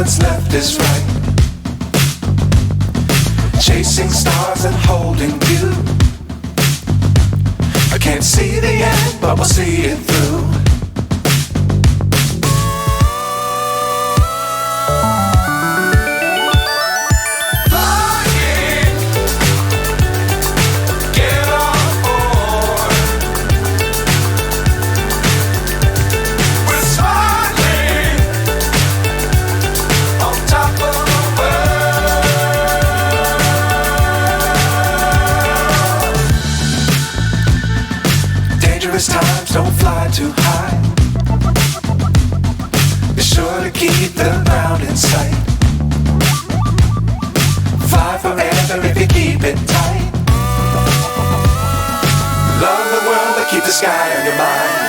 what's left is right. Chasing stars and holding you. I can't see the end, but we'll see it through. Times don't fly too high. Be sure to keep the ground in sight. Fly forever if you keep it tight. Love the world but keep the sky on your mind.